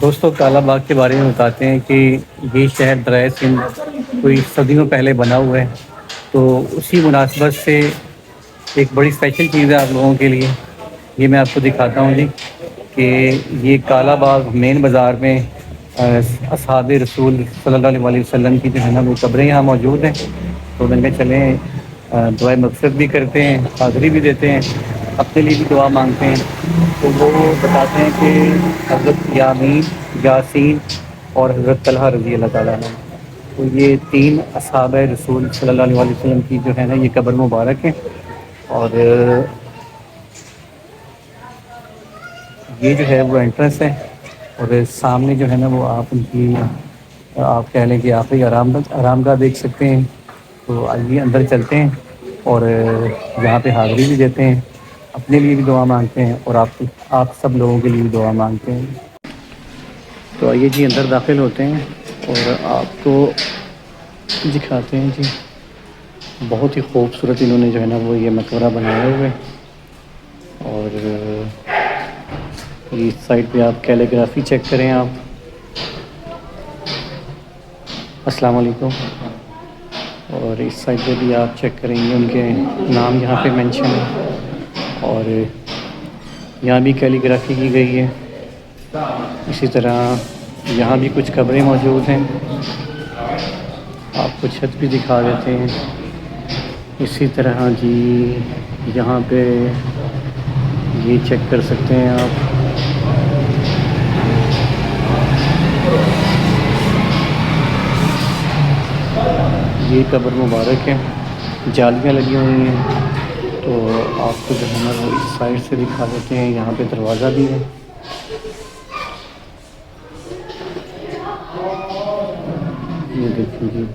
दोस्तों काला बाग के बारे में बताते हैं कि ये शहर दरिया सिंध कोई सदियों पहले बना हुआ है। तो उसी मुनासबत से एक बड़ी स्पेशल चीज़ है आप लोगों के लिए। ये मैं आपको दिखाता हूँ जी कि ये काला बाग मेन बाज़ार में असहाब रसूल सल्लल्लाहु अलैहि वसल्लम की जो है ना वो कब्रें यहाँ मौजूद हैं। तो मैंने चलें दुआ मकसद भी करते हैं, हाज़िरी भी देते हैं, अपने लिए भी दुआ मांगते हैं। तो वो बताते हैं कि हज़रत यामीन, यासीन और हज़रत तलहा रज़ी अल्लाह ताला अन्हु, तो ये 3 असहाब रसूल सल्लल्लाहु अलैहि वसल्लम की जो है ना ये कब्र मुबारक है। और ये जो है वो एंट्रेंस है और सामने जो है ना वो आप उनकी आप कह लें कि आखिरी आरामगाह देख सकते हैं। तो आइए अंदर चलते हैं और यहाँ पे हाज़िरी भी देते हैं, अपने लिए भी दुआ मांगते हैं और आप सब लोगों के लिए भी दुआ मांगते हैं। तो आइए जी अंदर दाखिल होते हैं और आपको दिखाते हैं जी। बहुत ही खूबसूरत इन्होंने जो है ना वो ये मकबरा बनाया हुआ है। और इस साइड पे आप कैलीग्राफी चेक करें आप। अस्सलाम वालेकुम। और इस साइड पे भी आप चेक करेंगे उनके नाम यहाँ पे मेंशन है और यहाँ भी कैलीग्राफी की गई है। इसी तरह यहाँ भी कुछ कब्रें मौजूद हैं, आपको छत भी दिखा देते हैं। इसी तरह जी यहाँ पे ये चेक कर सकते हैं आप। ये कब्र मुबारक है, जालियाँ लगी हुई हैं। तो आपको जो है ना वो इस साइड से दिखा देते हैं, यहाँ पे दरवाज़ा भी है। ये देखिए जी।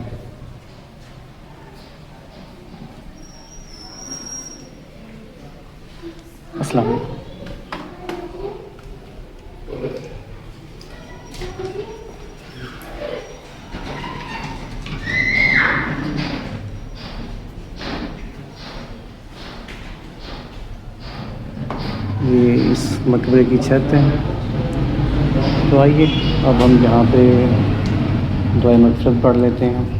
अस्सलाम वालेकुम। ये इस मकबरे की छत है। तो आइए अब हम यहाँ पे दुआ मक़फ़िरत पढ़ लेते हैं।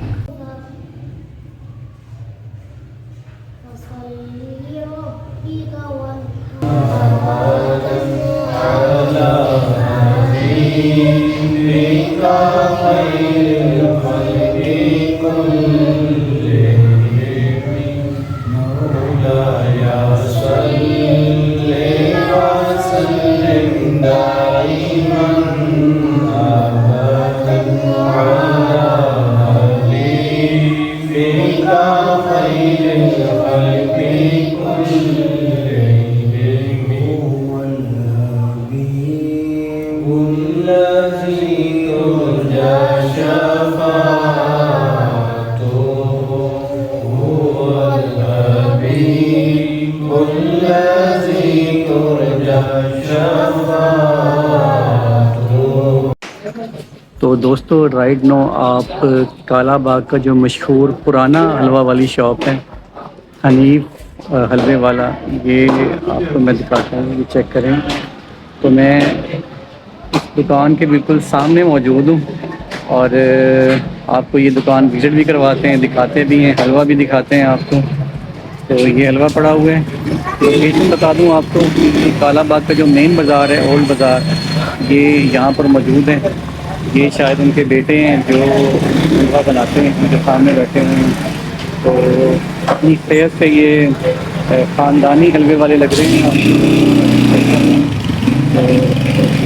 तो दोस्तों राइट नो आप काला बाग का जो मशहूर पुराना हलवा वाली शॉप है हनीफ हलवे वाला, ये आपको मैं दिखाता हूँ, ये चेक करें। तो मैं इस दुकान के बिल्कुल सामने मौजूद हूँ और आपको ये दुकान विज़िट भी करवाते हैं, दिखाते भी हैं, हलवा भी दिखाते हैं आपको। तो ये हलवा पड़ा हुआ है। लोकेशन बता दूं आपको कि काला बाग का जो मेन बाज़ार है, ओल्ड बाज़ार, ये यहाँ पर मौजूद है। ये शायद उनके बेटे हैं जो हलवा बनाते हैं, उनके सामने बैठे हुए हैं। तो अपनी सेहत से ये ख़ानदानी हलवे वाले लग रहे हैं। तो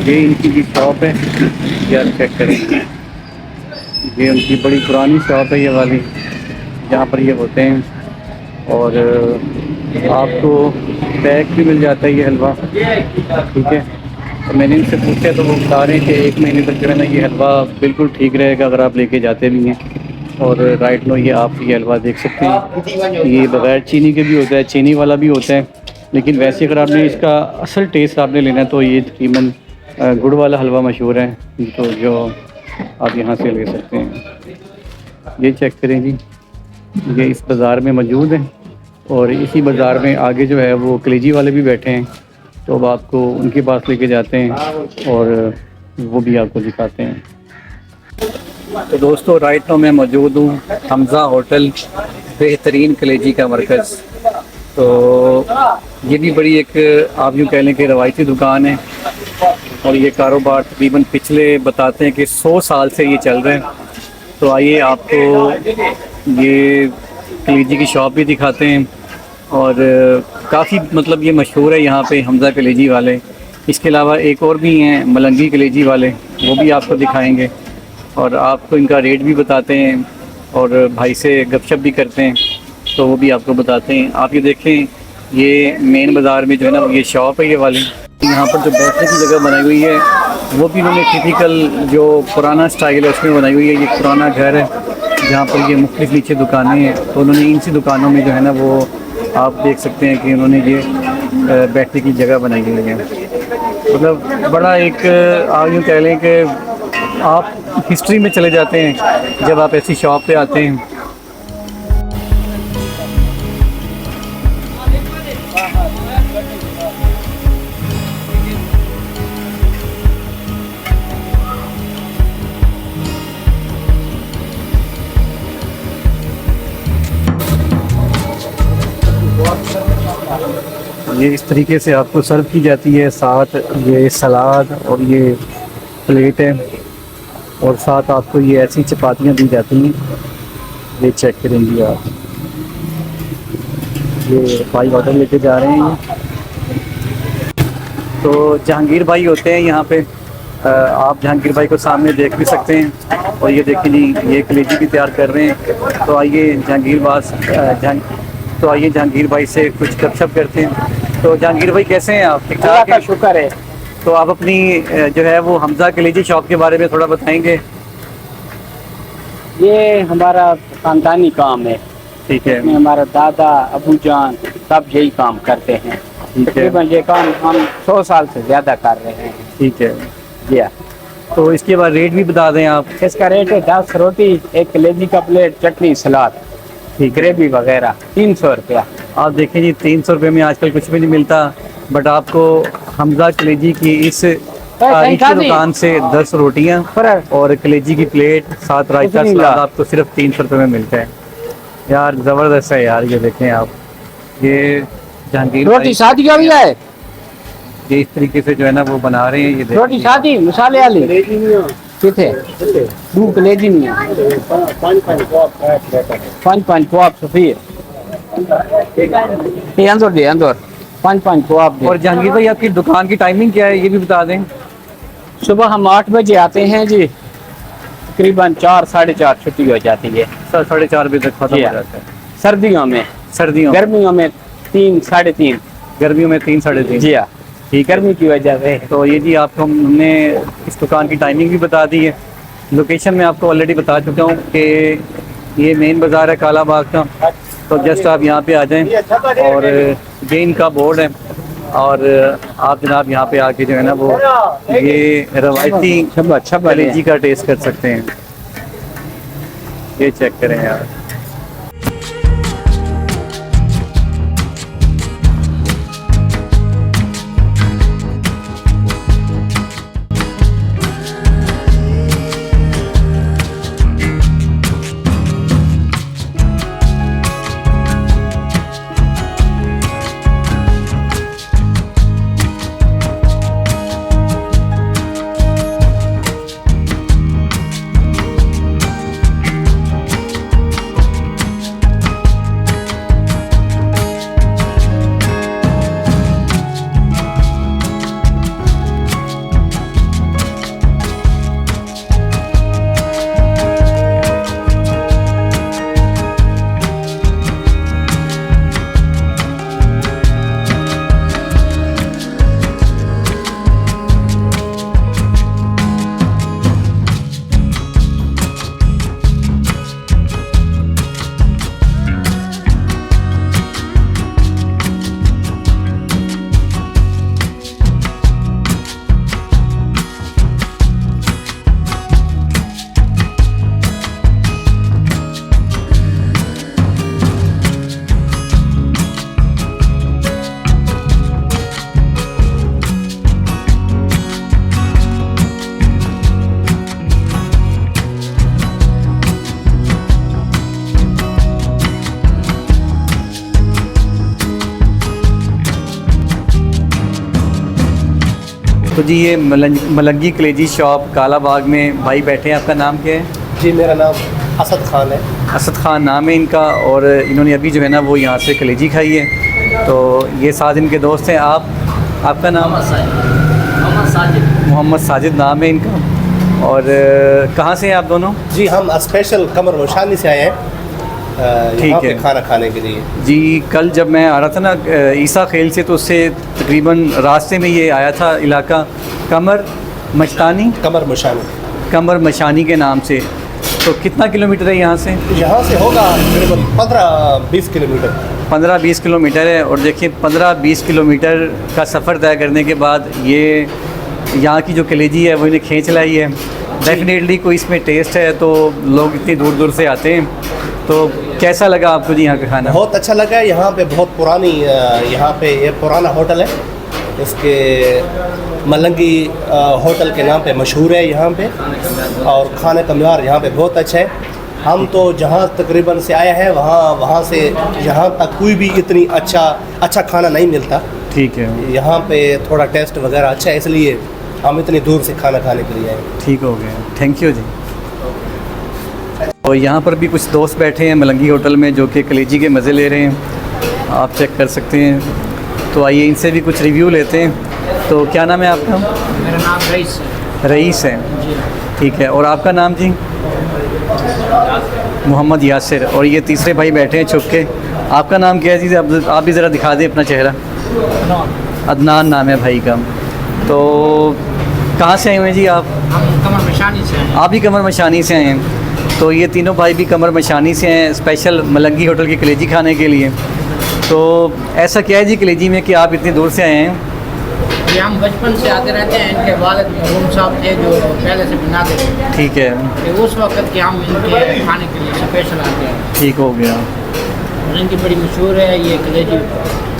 ये इनकी भी शॉप है, ये आप चेक करें। ये उनकी बड़ी पुरानी शॉप है ये वाली, जहाँ पर ये होते हैं। और आपको पैक भी मिल जाता है ये हलवा, ठीक है। तो मैंने इनसे पूछा तो वो बता रहे हैं कि 1 महीने तक जो है ना ये हलवा बिल्कुल ठीक रहेगा अगर आप लेके जाते भी हैं। और राइट नो ये आप ये हलवा देख सकते हैं, ये बग़ैर चीनी के भी होता है, चीनी वाला भी होता है। लेकिन वैसे अगर आपने इसका असल टेस्ट आपने लेना है तो ये तकरीबन गुड़ वाला हलवा मशहूर है, तो जो आप यहाँ से ले सकते हैं। ये चेक करें जी, ये इस बाज़ार में मौजूद है। और इसी बाज़ार में आगे जो है वो कलेजी वाले भी बैठे हैं, तो अब आपको उनके पास लेके जाते हैं और वो भी आपको दिखाते हैं। तो दोस्तों राइट नाउ मैं मौजूद हूँ हमज़ा होटल, बेहतरीन कलेजी का मरकज़। तो ये भी बड़ी एक आप यूँ कह लें कि रवायती दुकान है, और ये कारोबार तकरीबन पिछले बताते हैं कि 100 साल से ये चल रहे हैं। तो आइए आपको ये कलेजी की शॉप भी दिखाते हैं, और काफ़ी मतलब ये मशहूर है यहाँ पे हमज़ा कलेजी वाले। इसके अलावा एक और भी हैं मलंगी कलेजी वाले, वो भी आपको दिखाएंगे और आपको इनका रेट भी बताते हैं, और भाई से गपशप भी करते हैं, तो वो भी आपको बताते हैं। आप ये देखें, ये मेन बाज़ार में जो है ना ये शॉप है ये वाली। यहाँ पर जो बैठने की जगह बनाई हुई है वो भी उन्होंने टिपिकल जो पुराना स्टाइल है उसमें बनाई हुई है। ये पुराना घर है जहाँ पर ये मुख्तलिफ नीचे दुकानें हैं, तो उन्होंने इन सी दुकानों में जो है ना वो आप देख सकते हैं कि उन्होंने ये बैठने की जगह बनाई हुई है। मतलब बड़ा एक आप यूँ कह लें कि आप हिस्ट्री में चले जाते हैं जब आप ऐसी शॉप पे आते हैं। ये इस तरीके से आपको सर्व की जाती है, साथ ये सलाद और ये प्लेट है, और साथ आपको ये ऐसी चपातियाँ दी जाती हैं। ये चेक करेंगे आप, ये भाई ऑर्डर लेके जा रहे हैं। तो जहांगीर भाई होते हैं यहाँ पे, आप जहांगीर भाई को सामने देख भी सकते हैं। और ये देखिए जी ये कलेजी भी तैयार कर रहे हैं। तो आइए जहांगीर भाई से कुछ गपशप करते हैं। तो जहांगीर भाई कैसे हैं आप? ठीक ठाक का है, शुक्र है। तो आप अपनी जो है वो हमज़ा कलेजी शॉप के बारे में थोड़ा बताएंगे? ये हमारा खानदानी काम है। ठीक है, इसमें हमारा दादा अबू जान सब यही काम करते हैं। ठीक है, तकरीबन ये काम हम 100 साल से ज्यादा कर रहे हैं। ठीक है। जी हाँ। तो इसके बाद रेट भी बता दें आप। इसका रेट है 10 रोटी, एक कलेजी का प्लेट, चटनी, सलाद, ग्रेवी वगैरह, 300 रुपया। आप देखें जी 300 रुपये में आजकल कुछ भी नहीं मिलता, बट आपको हमज़ा कलेजी की इस तारीखी दुकान से 10 रोटियां और कलेजी की प्लेट साथ रायता सलाद आपको सिर्फ 300 रुपये में मिलता है। यार ज़बरदस्त है यार। ये देखें आप, ये जहांगीर रोटी शादी का भी है। ये इस तरीके से जो है ना वो बना रहे हैं। ये रोटी शादी मसाले वाली किथे दू कलेजी नहीं है। 5 कबाब सफीर ये अंदर दे, अंदर 5 कबाब दे। और जहांगीर भाई आपकी दुकान की टाइमिंग क्या है ये भी बता दें? सुबह हम 8 बजे आते हैं जी, तकरीबन 4 साढ़े 4 छुट्टी हो जाती है। 4:30 बजे तक खत्म हो जाता है सर्दियों में। गर्मियों में 3 साढ़े 3। गर्मियों में 3 साढ़े 3। जी हाँ, ठीक, गर्मी की वजह से। तो ये जी आपको हमने इस दुकान की टाइमिंग भी बता दी है। लोकेशन में आपको ऑलरेडी बता चुका हूँ कि ये मेन बाज़ार है काला बाग का। तो जस्ट आप यहाँ पे आ जाएं, और ये इनका बोर्ड है, और आप जनाब यहाँ पे आके जो है ना वो ये रवायती कलेजी का टेस्ट कर सकते हैं। ये चेक करें यार। तो जी ये मलंगी कलेजी शॉप काला बाग में भाई बैठे हैं। आपका नाम क्या है? जी मेरा नाम असद खान है। असद खान नाम है इनका, और इन्होंने अभी जो है ना वो यहाँ से कलेजी खाई है। तो ये साथ इनके दोस्त हैं। आपका नाम? मोहम्मद साजिद नाम है इनका। और कहाँ से हैं आप दोनों? जी हम स्पेशल कमर मोशानी से आए हैं यहाँ पे खाना खाने के लिए। जी कल जब मैं आ रहा था ना ईसा खेल से, तो उससे तकरीबन रास्ते में ये आया था इलाका कमर मशानी के नाम से। तो कितना किलोमीटर है यहाँ से? यहाँ से होगा तकरीबन 15-20 किलोमीटर। 15-20 किलोमीटर है। और देखिए 15-20 किलोमीटर का सफ़र तय करने के बाद ये यहाँ की जो कलेजी है वो इन्हें खींच लाई है। डेफिनेटली कोई इसमें टेस्ट है, तो लोग इतनी दूर दूर से आते हैं। तो कैसा लगा आपको जी यहाँ का खाना? बहुत अच्छा लगा। यहाँ पे बहुत पुरानी यहाँ पे ये पुराना होटल है, इसके मलंगी होटल के नाम पे मशहूर है यहाँ पे, और खाने का म्यार यहाँ पे बहुत अच्छा है। हम तो जहाँ तकरीबन से आए हैं वहाँ से यहाँ तक कोई भी इतनी अच्छा खाना नहीं मिलता। ठीक है, यहाँ पे थोड़ा टेस्ट वगैरह अच्छा है, इसलिए हम इतनी दूर से खाना खाने के लिए आए। ठीक हो गया, थैंक यू जी। और यहाँ पर भी कुछ दोस्त बैठे हैं मलंगी होटल में जो कि कलेजी के मज़े ले रहे हैं, आप चेक कर सकते हैं। तो आइए इनसे भी कुछ रिव्यू लेते हैं। तो क्या नाम है आपका? मेरा नाम रईस है। रईस है, जी ठीक है। और आपका नाम जी? मोहम्मद यासिर। और ये तीसरे भाई बैठे हैं छुप के। आपका नाम क्या है जी? आप भी ज़रा दिखा दें अपना चेहरा। अदनान नाम है भाई का। तो कहाँ से आए हुए हैं जी आप? हम कमर मशानी से हैं। आप भी कमर मशानी से आए हैं। तो ये तीनों भाई भी कमर मशानी से हैं, स्पेशल मलंगी होटल की कलेजी खाने के लिए। तो ऐसा क्या है जी कलेजी में कि आप इतनी दूर से आए हैं? ये हम बचपन से आते रहते हैं। इनके वालिद मरहूम साहब थे जो पहले से बनाते थे। ठीक है, कि उस वक्त के हम इनके खाने के लिए स्पेशल आते हैं। ठीक हो गया। और इनकी बड़ी मशहूर है ये कलेजी।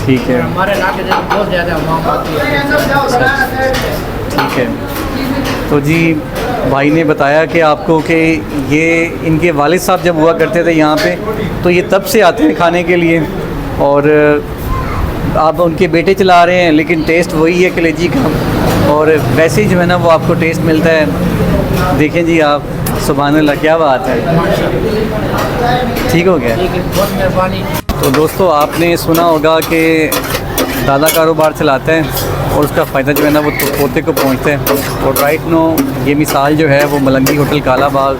ठीक है, हमारे इलाके से बहुत ज़्यादा मांग आती है। ठीक है। तो जी भाई ने बताया कि आपको कि ये इनके वालिद साहब जब हुआ करते थे यहाँ पे, तो ये तब से आते हैं खाने के लिए। और आप उनके बेटे चला रहे हैं, लेकिन टेस्ट वही है कलेजी का। और वैसे ही जो है ना वो आपको टेस्ट मिलता है। देखें जी आप, सुभान अल्लाह, क्या बात है। ठीक हो गया, ठीक है, बहुत मेहरबानी। तो दोस्तों आपने सुना होगा कि दादा कारोबार चलाते हैं और उसका फ़ायदा जो है ना वो तो पोते को पहुंचते हैं। और राइट नो ये मिसाल जो है वो मलंगी होटल काला बाग,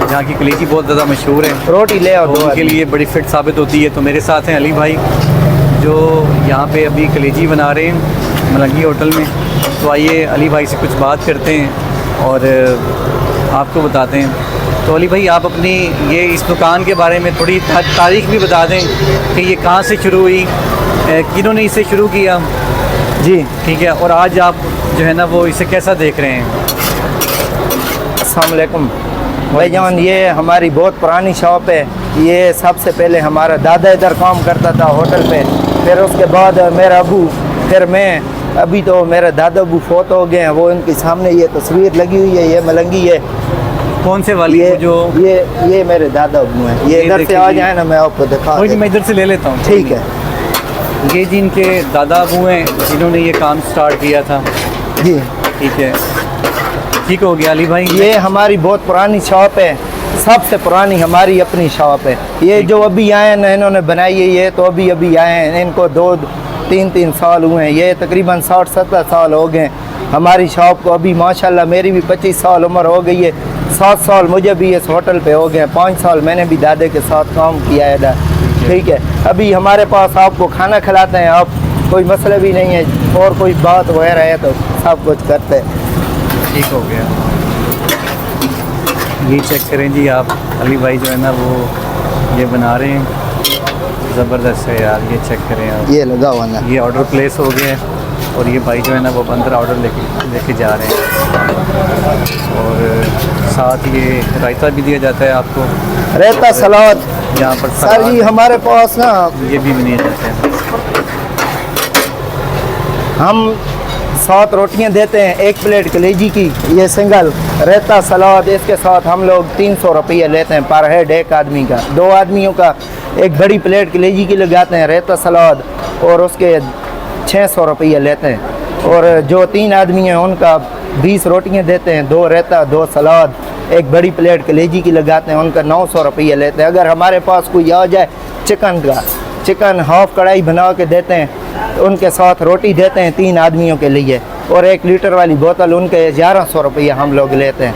जहाँ की कलेजी बहुत ज़्यादा मशहूर है। रोटी ले और उनके लिए बड़ी फिट साबित होती है। तो मेरे साथ हैं अली भाई जो यहाँ पे अभी कलेजी बना रहे हैं मलंगी होटल में। तो आइए अली भाई से कुछ बात करते हैं और आपको बताते हैं। तो अली भाई आप अपनी ये इस दुकान के बारे में थोड़ी तारीख भी बता दें कि ये कहाँ से शुरू हुई, किन्होंने इसे शुरू किया जी। ठीक है, और आज आप जो है ना वो इसे कैसा देख रहे हैं? अस्सलाम वालेकुम भाईजान, ये हमारी बहुत पुरानी शॉप है। ये सबसे पहले हमारा दादा इधर काम करता था होटल पे, फिर उसके बाद मेरा अबू, फिर मैं। अभी तो मेरे दादा अबू फोत हो गए हैं। वो इनके सामने ये तस्वीर लगी हुई है, ये मलंगी है। कौन से वाली? ये जो ये मेरे दादा अबू हैं। ये इधर से आ जाए ना, मैं आपको दिखा जी, मैं इधर से ले लेता हूँ। ठीक है, ये जी इनके दादा अबू हैं जिन्होंने ये काम स्टार्ट किया था जी। ठीक है, ठीक हो गया अली भाई। ये हमारी बहुत पुरानी शॉप है, सबसे पुरानी हमारी अपनी शॉप है। ये जो अभी आए हैं इन्होंने बनाई है, ये तो अभी आए हैं, इनको 2-3 साल हुए हैं। ये तकरीबन 60-70 साल हो गए हमारी शॉप को। अभी माशाल्लाह मेरी भी 25 साल उम्र हो गई है। 7 साल मुझे भी इस होटल पे हो गए। 5 साल मैंने भी दादे के साथ काम किया है इधर। ठीक है, अभी हमारे पास आपको खाना खिलाते हैं, आप कोई मसला भी नहीं है। और कोई बात वगैरह है तो सब कुछ करते हैं। ठीक हो गया। ये चेक करें जी आप, अली भाई जो है ना वो ये बना रहे हैं, ज़बरदस्त है यार। ये चेक करें आप, ये लगा हुआ ना, ये ऑर्डर प्लेस हो गया है और ये भाई जो है ना वो अंदर ऑर्डर लेके जा रहे हैं। और साथ ये रायता भी दिया जाता है आपको, रहता सलाद। यहाँ पर सर जी हमारे पास ना ये भी दिए जाते हैं। हम 7 रोटियां देते हैं, 1 प्लेट कलेजी की, ये सिंगल रहता सलाद। इसके साथ हम लोग 300 रुपये लेते हैं पर हेड, एक आदमी का। 2 आदमियों का एक बड़ी प्लेट कलेजी की लगाते हैं रहता सलाद, और उसके 600 रुपये लेते हैं। और जो 3 आदमी हैं उनका 20 रोटियां देते हैं, 2 रायता 2 सलाद, एक बड़ी प्लेट कलेजी की लगाते हैं, उनका 900 रुपये लेते हैं। अगर हमारे पास कोई आ जाए चिकन हाफ कढ़ाई बना के देते हैं, तो उनके साथ रोटी देते हैं 3 आदमियों के लिए, और 1 लीटर वाली बोतल उनके 1100 रुपये हम लोग लेते हैं।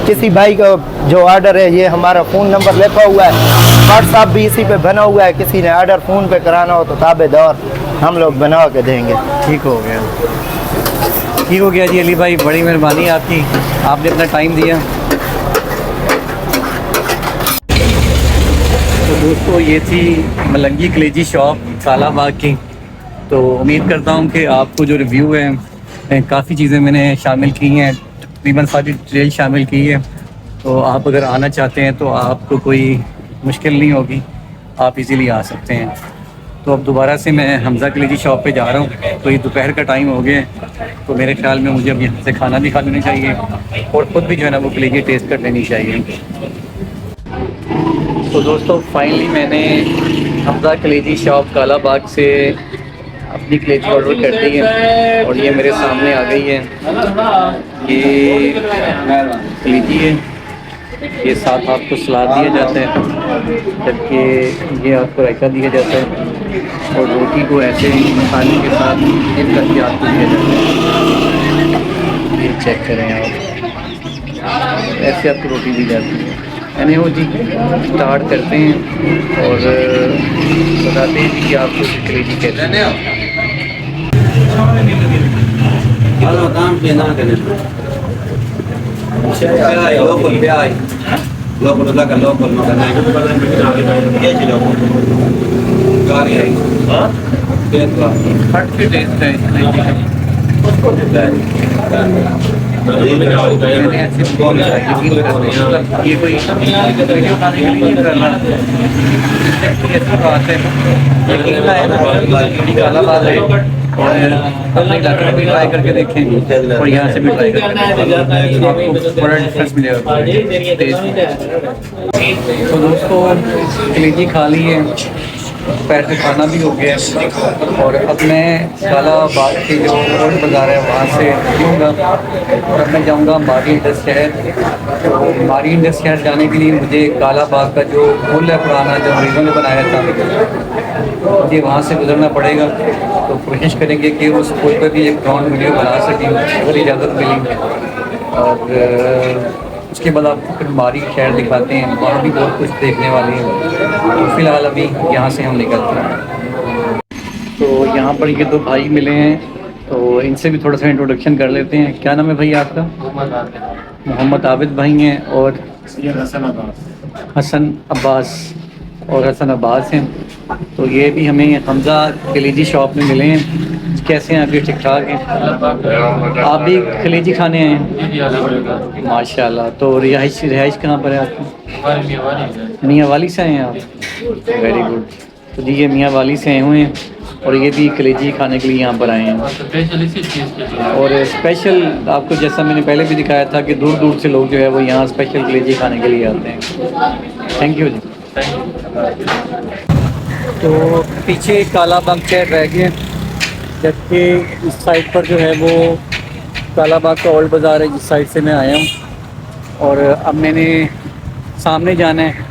किसी भाई का जो ऑर्डर है, ये हमारा फ़ोन नंबर लिखा हुआ है, व्हाट्सअप भी इसी पे बना हुआ है, किसी ने ऑर्डर फ़ोन पे कराना हो तो ताबेदार हम लोग बना के देंगे। ठीक हो गया जी अली भाई, बड़ी मेहरबानी आपकी, आपने अपना टाइम दिया। तो दोस्तों ये थी मलंगी कलेजी शॉप कालाबाग की। तो उम्मीद करता हूँ कि आपको जो रिव्यू है, काफ़ी चीज़ें मैंने शामिल की हैं, तकरीबन सारी डिटेल शामिल की है। तो आप अगर आना चाहते हैं तो आपको कोई मुश्किल नहीं होगी, आप इजीली आ सकते हैं। तो अब दोबारा से मैं हमज़ा कलेजी शॉप पे जा रहा हूँ। तो ये दोपहर का टाइम हो गया है, तो मेरे ख्याल में मुझे अब यहाँ से खाना भी खा लेना चाहिए और ख़ुद भी जो है ना वो कलेजी टेस्ट कर लेनी चाहिए। तो दोस्तों फाइनली मैंने हमज़ा कलेजी शॉप कालाबाग से अपनी कलेजी ऑर्डर कर दी है और ये मेरे सामने आ गई है। ये कलेजी है, ये साथ आपको सलाद दिया जाता है, जबकि ये आपको रायता दिया जाता है और रोटी को ऐसे ही मसाले के साथ मिक्स करके आपको दिया जाता है। ये चेक करें आप, ऐसे आपको रोटी दी जाती है। यानी वो जी स्टार्ट करते हैं और बताते हैं कि आपको कलेजी कहते हैं। हट के टेस्ट है मैंने ऐसे ये कोई वीडियो बनाने के लिए नहीं करना, ऐसी बात है। लेकिन काला बात है और अपने इलाके में भी ट्राई करके देखें और यहाँ से भी ट्राई करके आपको बड़ा डिफरेंस मिलेगा टेस्ट। तो दोस्तों कलेजी खा ली है, दोपहर का खाना भी हो गया और अब मैं कालाबाग के जो रोड बाज़ार है वहाँ से निकलूँगा और अब मैं जाऊँगा मारी इंडस शहर। तो मारी इंडस शहर जाने के लिए मुझे कालाबाग का जो पुल है पुराना जो अंग्रेज़ों ने बनाया था, मुझे वहाँ से गुजरना पड़ेगा। तो कोशिश करेंगे कि उस पुल पर भी एक ग्राउंड वीडियो बना सकें अगर इजाज़त मिली। और उसके बाद आपको फिर मारी शहर दिखाते हैं, वहाँ भी बहुत कुछ देखने वाली है। तो फ़िलहाल अभी यहाँ से हम निकलते हैं। तो यहाँ पर ये 2 भाई मिले हैं, तो इनसे भी थोड़ा सा इंट्रोडक्शन कर लेते हैं। क्या नाम है भाई आपका? मोहम्मद आबिद भाई हैं और हसन अब्बास और हसन अब्बास हैं। तो ये भी हमें हमज़ा कलेजी शॉप में मिले हैं। कैसे हैं आप? ठीक ठाक हैं? आप भी कलेजी खाने हैं? माशाल्लाह। तो रिहाइश कहाँ पर है आपकी? मियाँ वाली से आए हैं आप? Very good. तो जी ये मियाँ वाली से आए हुए हैं और ये भी कलेजी खाने के लिए यहाँ पर आए हैं। और स्पेशल आपको जैसा मैंने पहले भी दिखाया था कि दूर दूर से लोग जो है वो यहाँ स्पेशल कलेजी खाने के लिए आते हैं। थैंक यू जी। तो पीछे कालाबाग शहर रह गए, जबकि इस साइड पर जो है वो कालाबाग का ओल्ड बाज़ार है जिस साइड से मैं आया हूँ। और अब मैंने सामने जाना है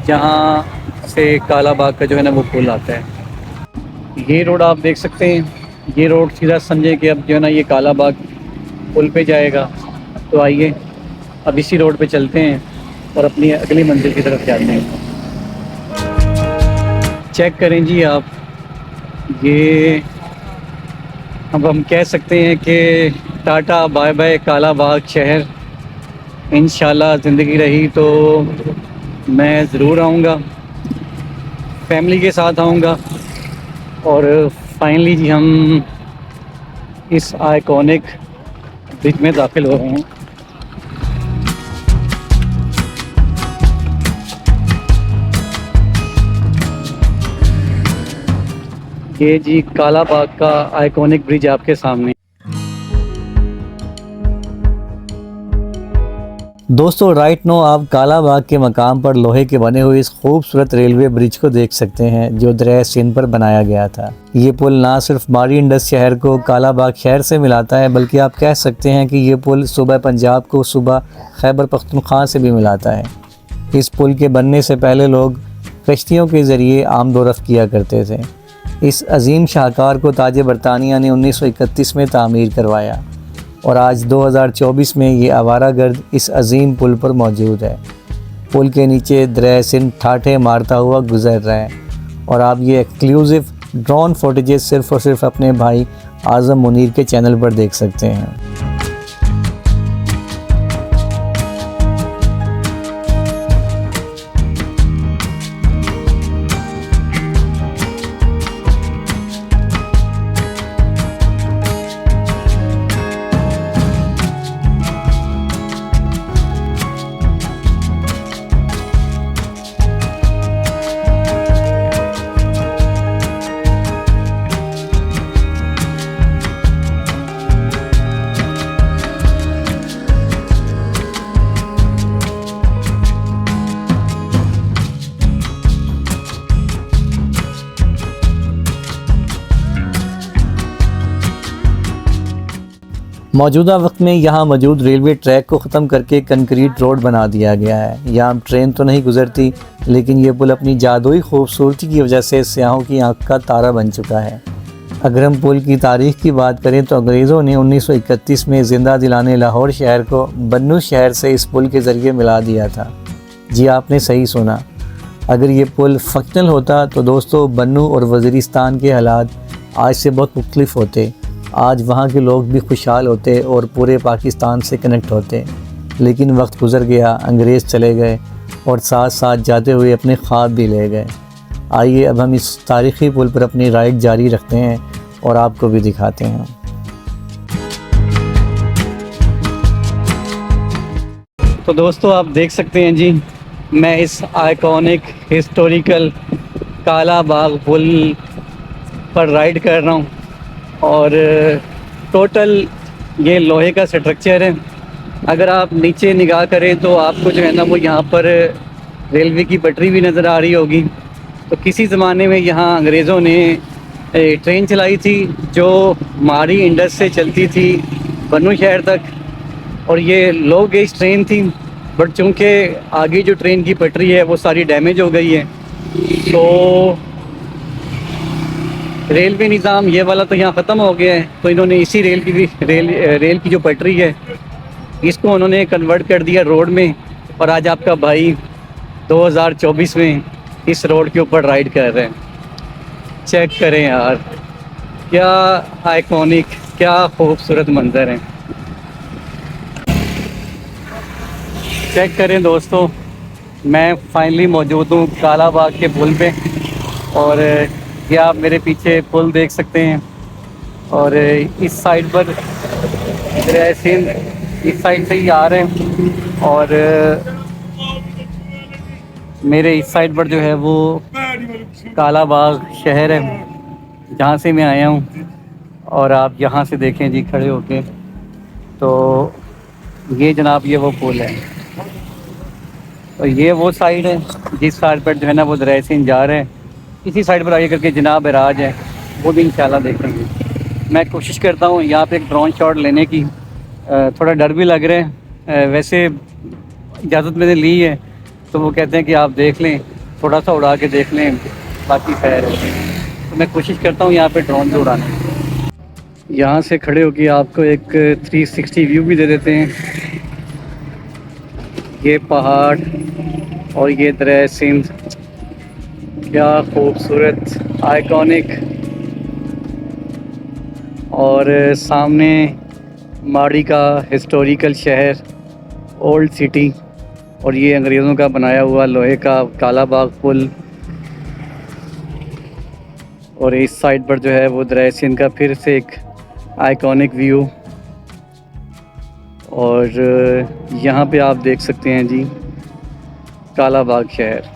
जहाँ से कालाबाग का जो है ना वो पुल आता है। ये रोड आप देख सकते हैं, ये रोड सीधा समझे कि अब जो है ना ये कालाबाग पुल पे जाएगा। तो आइए अब इसी रोड पे चलते हैं और अपनी अगली मंजिल की तरफ जाते हैं। चेक करें जी आप, ये अब हम कह सकते हैं कि टाटा बाय बाय कालाबाग शहर। इंशाल्लाह ज़िंदगी रही तो मैं ज़रूर आऊँगा, फैमिली के साथ आऊँगा। और फाइनली जी हम इस आइकॉनिक ब्रिज में दाखिल हो रहे हैं। ये जी कालाबाग का आइकॉनिक ब्रिज आपके सामने। दोस्तों राइट नो आप काला बाग के मकाम पर लोहे के बने हुए इस खूबसूरत रेलवे ब्रिज को देख सकते हैं जो दरिया सिंध पर बनाया गया था। ये पुल ना सिर्फ मारी इंडस शहर को काला बाग शहर से मिलाता है बल्कि आप कह सकते हैं कि ये पुल सूबा पंजाब को सूबा खैबर पख्तूनख्वा से भी मिलाता है। इस पुल के बनने से पहले लोग कश्तियों के ज़रिए आमदोरफ्त किया करते थे। इस अजीम शाहकार को ताज बरतानिया ने 1931 में तामीर करवाया और आज 2024 में ये आवारागर्द इस अजीम पुल पर मौजूद है। पुल के नीचे दरिया सिंध ठाठे मारता हुआ गुजर रहा है और आप ये एक्सक्लूसिव ड्रोन फुटेजेस सिर्फ़ और सिर्फ अपने भाई आज़म मुनीर के चैनल पर देख सकते हैं। मौजूदा वक्त में यहाँ मौजूद रेलवे ट्रैक को ख़त्म करके कंक्रीट रोड बना दिया गया है। यहाँ ट्रेन तो नहीं गुजरती लेकिन ये पुल अपनी जादुई खूबसूरती की वजह से सयाहों की आंख का तारा बन चुका है। अगर हम पुल की तारीख़ की बात करें तो अंग्रेज़ों ने 1931 में ज़िंदा दिलाने लाहौर शहर को बन्नू शहर से इस पुल के ज़रिए मिला दिया था। जी आपने सही सुना, अगर ये पुल फ़ंक्शनल होता तो दोस्तों बन्नू और वज़ीरिस्तान के हालात आज से बहुत मुख्तलिफ होते। आज वहाँ के लोग भी खुशहाल होते और पूरे पाकिस्तान से कनेक्ट होते, लेकिन वक्त गुज़र गया, अंग्रेज़ चले गए और साथ साथ जाते हुए अपने ख्वाब भी ले गए। आइए अब हम इस तारीख़ी पुल पर अपनी राइड जारी रखते हैं और आपको भी दिखाते हैं। तो दोस्तों आप देख सकते हैं जी, मैं इस आइकॉनिक हिस्टोरिकल काला बाग पुल पर राइड कर रहा हूँ और टोटल ये लोहे का स्ट्रक्चर है। अगर आप नीचे निगाह करें तो आपको जो है ना वो यहाँ पर रेलवे की पटरी भी नज़र आ रही होगी। तो किसी ज़माने में यहाँ अंग्रेज़ों ने ट्रेन चलाई थी जो मारी इंडस से चलती थी बन्नू शहर तक और ये लो गेज ट्रेन थी, बट चूँकि आगे जो ट्रेन की पटरी है वो सारी डैमेज हो गई है तो रेलवे निज़ाम ये वाला तो यहाँ ख़त्म हो गया है। तो इन्होंने इसी रेल की जो पटरी है इसको उन्होंने कन्वर्ट कर दिया रोड में और आज आपका भाई 2024 में इस रोड के ऊपर राइड कर रहे हैं। चेक करें यार, क्या आइकॉनिक, क्या खूबसूरत मंज़र है। चेक करें दोस्तों, मैं फाइनली मौजूद हूँ काला बाग के पुल पे और ये आप मेरे पीछे पुल देख सकते हैं और इस साइड पर दरिया सिंध इस साइड से ही आ रहे हैं और मेरे इस साइड पर जो है वो काला बाग शहर है जहाँ से मैं आया हूँ। और आप यहाँ से देखें जी खड़े होके तो ये जनाब ये वो पुल है और ये वो साइड है जिस साइड पर जो है ना वो दरिया सिंध जा रहे हैं। इसी साइड पर आगे करके जनाब राज है वो भी इंशाल्लाह देखेंगे। मैं कोशिश करता हूँ यहाँ पे एक ड्रोन शॉट लेने की, थोड़ा डर भी लग रहा है, वैसे इजाज़त मैंने ली है तो वो कहते हैं कि आप देख लें, थोड़ा सा उड़ा के देख लें, बाकी खैर है। तो मैं कोशिश करता हूँ यहाँ पे ड्रोन से उड़ाने की। यहाँ से खड़े होकर आपको एक 360 व्यू भी दे देते हैं। ये पहाड़ और ये दरिया सिंध, क्या खूबसूरत आइकॉनिक, और सामने माड़ी का हिस्टोरिकल शहर ओल्ड सिटी और ये अंग्रेज़ों का बनाया हुआ लोहे का काला बाग पुल और इस साइड पर जो है वो दरिया सिंध का फिर से एक आइकॉनिक व्यू और यहाँ पे आप देख सकते हैं जी काला बाग शहर।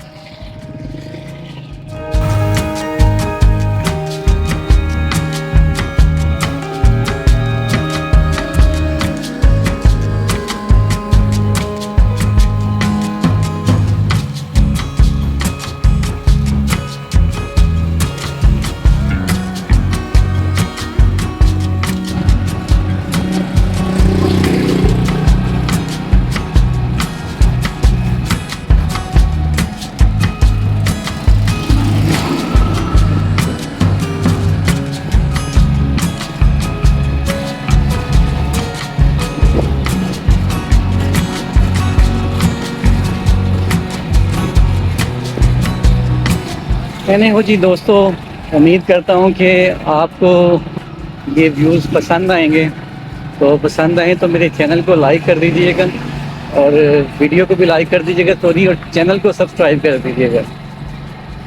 मैंने हो जी दोस्तों, उम्मीद करता हूँ कि आपको ये व्यूज़ पसंद आएंगे। तो पसंद आए तो मेरे चैनल को लाइक कर दीजिएगा और वीडियो को भी लाइक कर दीजिएगा सॉरी, और चैनल को सब्सक्राइब कर दीजिएगा।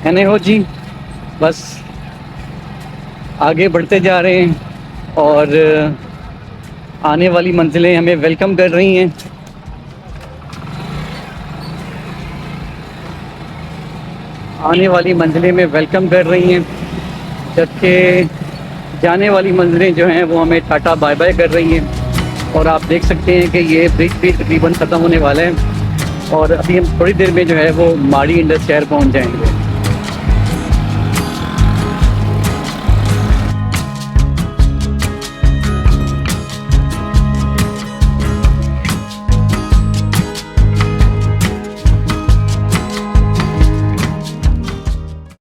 है ना हो जी, बस आगे बढ़ते जा रहे हैं और आने वाली मंजिलें हमें वेलकम कर रही हैं। आने वाली मंजिलें में वेलकम कर रही हैं, जबकि जाने वाली मंजिलें जो हैं वो हमें टाटा बाय बाय कर रही हैं। और आप देख सकते हैं कि ये ब्रिज भी तकरीबन ख़त्म होने वाला है और अभी हम थोड़ी देर में जो है वो माड़ी इंडस शहर पहुंच जाएंगे।